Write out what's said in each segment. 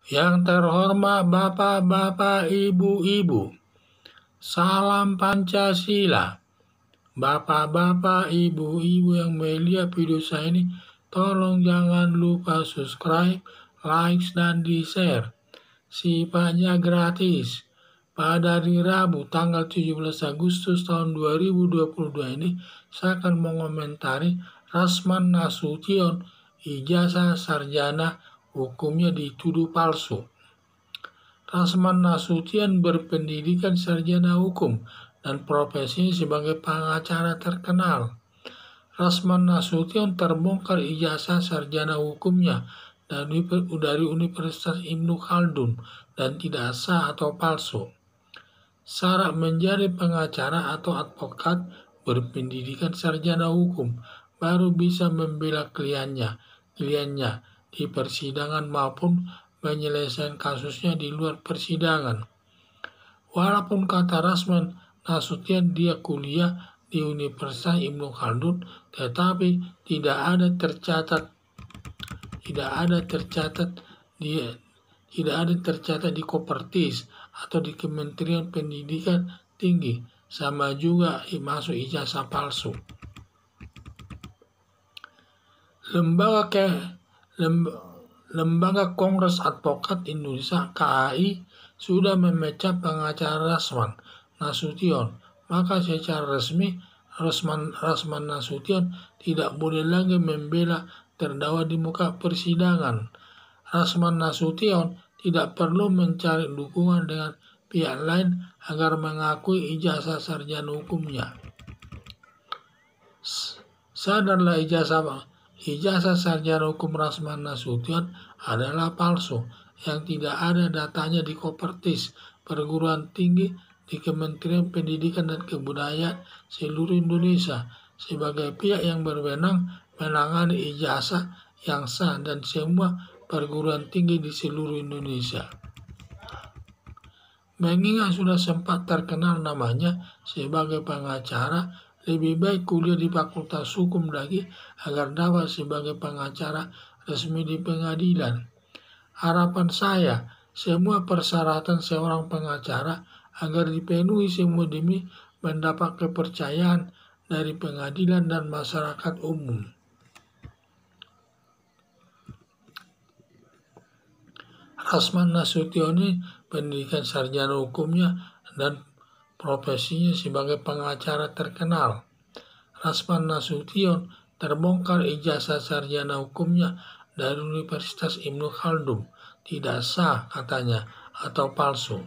Yang terhormat Bapak-bapak, Ibu-ibu, salam Pancasila. Bapak-bapak, Ibu-ibu yang melihat video saya ini, tolong jangan lupa subscribe, like, dan di-share. Sifatnya gratis. Pada hari Rabu tanggal 17 Agustus tahun 2022 ini, saya akan mengomentari Rasman Nasution, ijazah sarjana hukumnya dituduh palsu. Rasman Nasution berpendidikan sarjana hukum dan profesinya sebagai pengacara terkenal. Rasman Nasution terbongkar ijazah sarjana hukumnya dari Universitas Ibnu Khaldun dan tidak sah atau palsu. Syarat menjadi pengacara atau advokat berpendidikan sarjana hukum baru bisa membela kliennya di persidangan maupun menyelesaikan kasusnya di luar persidangan. Walaupun kata Rasman Nasution dia kuliah di Universitas Ibnu Khaldun, tetapi tidak ada tercatat di Kopertis atau di Kementerian Pendidikan Tinggi, sama juga masuk ijazah palsu. Lembaga Kongres Advokat Indonesia (KAI) sudah memecat pengacara Rasman Nasution, maka secara resmi Rasman Nasution tidak boleh lagi membela terdakwa di muka persidangan. Rasman Nasution tidak perlu mencari dukungan dengan pihak lain agar mengakui ijazah sarjana hukumnya. Sadarlah ijazah sarjana hukum Rasman Nasution adalah palsu, yang tidak ada datanya di Kopertis perguruan tinggi di Kementerian Pendidikan dan Kebudayaan seluruh Indonesia sebagai pihak yang berwenang menangani ijazah yang sah dan semua perguruan tinggi di seluruh Indonesia. Mengingat sudah sempat terkenal namanya sebagai pengacara, lebih baik kuliah di Fakultas Hukum lagi agar dapat sebagai pengacara resmi di pengadilan. Harapan saya, semua persyaratan seorang pengacara agar dipenuhi semua demi mendapat kepercayaan dari pengadilan dan masyarakat umum. Rasman Nasution ini pendidikan sarjana hukumnya dan profesinya sebagai pengacara terkenal. Rasman Nasution terbongkar ijazah sarjana hukumnya dari Universitas Ibnu Khaldun, tidak sah katanya atau palsu.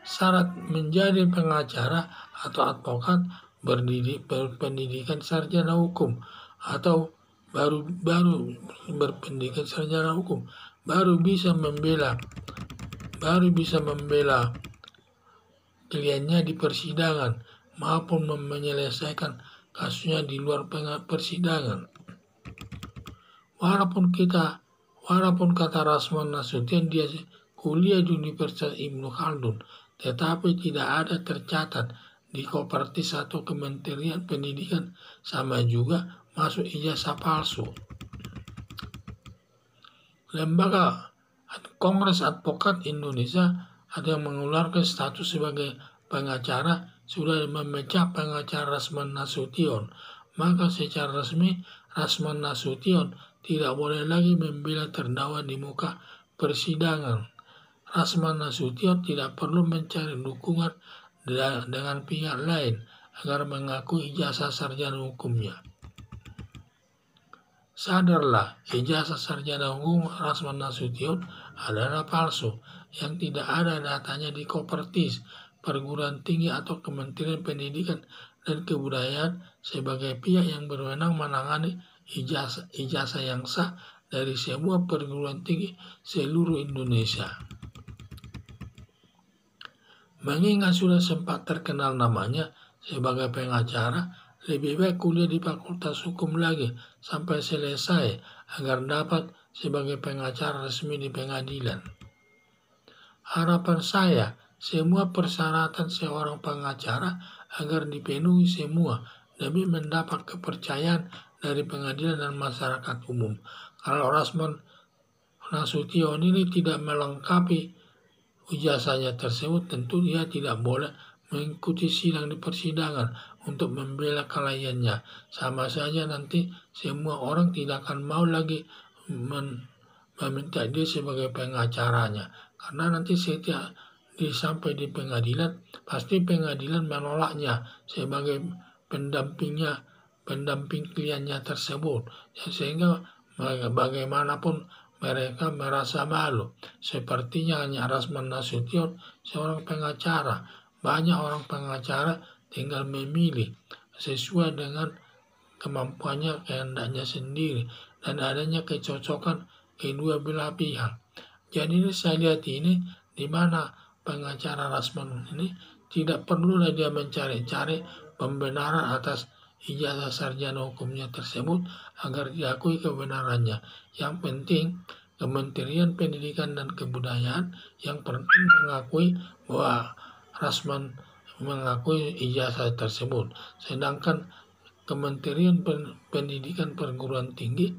Syarat menjadi pengacara atau advokat berpendidikan sarjana hukum atau baru berpendidikan sarjana hukum baru bisa membela kliennya di persidangan maupun menyelesaikan kasusnya di luar persidangan. Walaupun kata Rasman Nasution dia kuliah di Universitas Ibnu Khaldun, tetapi tidak ada tercatat di Kopertis atau Kementerian Pendidikan, sama juga masuk ijazah palsu. Lembaga Kongres Advokat Indonesia ada yang mengeluarkan status sebagai pengacara sudah memecat pengacara Rasman Nasution, maka secara resmi Rasman Nasution tidak boleh lagi membela terdakwa di muka persidangan. Rasman Nasution tidak perlu mencari dukungan dengan pihak lain agar mengakui ijazah sarjana hukumnya. Sadarlah, ijazah sarjana hukum Rasman Nasution adalah palsu, yang tidak ada datanya di Kopertis perguruan tinggi atau Kementerian Pendidikan dan Kebudayaan sebagai pihak yang berwenang menangani ijazah yang sah dari semua perguruan tinggi seluruh Indonesia. Mengingat sudah sempat terkenal namanya sebagai pengacara, lebih baik kuliah di Fakultas Hukum lagi sampai selesai agar dapat sebagai pengacara resmi di pengadilan. Harapan saya, semua persyaratan seorang pengacara agar dipenuhi semua demi mendapat kepercayaan dari pengadilan dan masyarakat umum. Kalau Rasman Nasution ini tidak melengkapi ijazahnya tersebut, tentu dia tidak boleh mengikuti sidang di persidangan untuk membela kliennya. Sama saja nanti semua orang tidak akan mau lagi meminta dia sebagai pengacaranya, karena nanti setiap sampai di pengadilan pasti pengadilan menolaknya sebagai pendamping kliennya tersebut, sehingga bagaimanapun mereka merasa malu. Sepertinya hanya Rasman Nasution seorang pengacara. Banyak orang pengacara tinggal memilih sesuai dengan kemampuannya, kehendaknya sendiri, dan adanya kecocokan kedua belah pihak. Jadi saya lihat ini di mana pengacara Rasman ini tidak perlulah dia mencari-cari pembenaran atas ijazah sarjana hukumnya tersebut agar diakui kebenarannya. Yang penting Kementerian Pendidikan dan Kebudayaan yang penting mengakui bahwa Rasman mengakui ijazah tersebut. Sedangkan Kementerian Pendidikan Perguruan Tinggi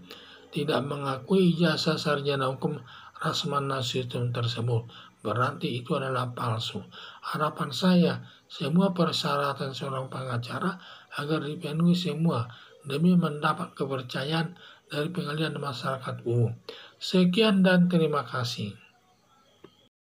tidak mengakui ijazah sarjana hukum Rasman Nasution tersebut. Berarti itu adalah palsu. Harapan saya, semua persyaratan seorang pengacara agar dipenuhi semua demi mendapat kepercayaan dari pengadilan masyarakat umum. Sekian dan terima kasih.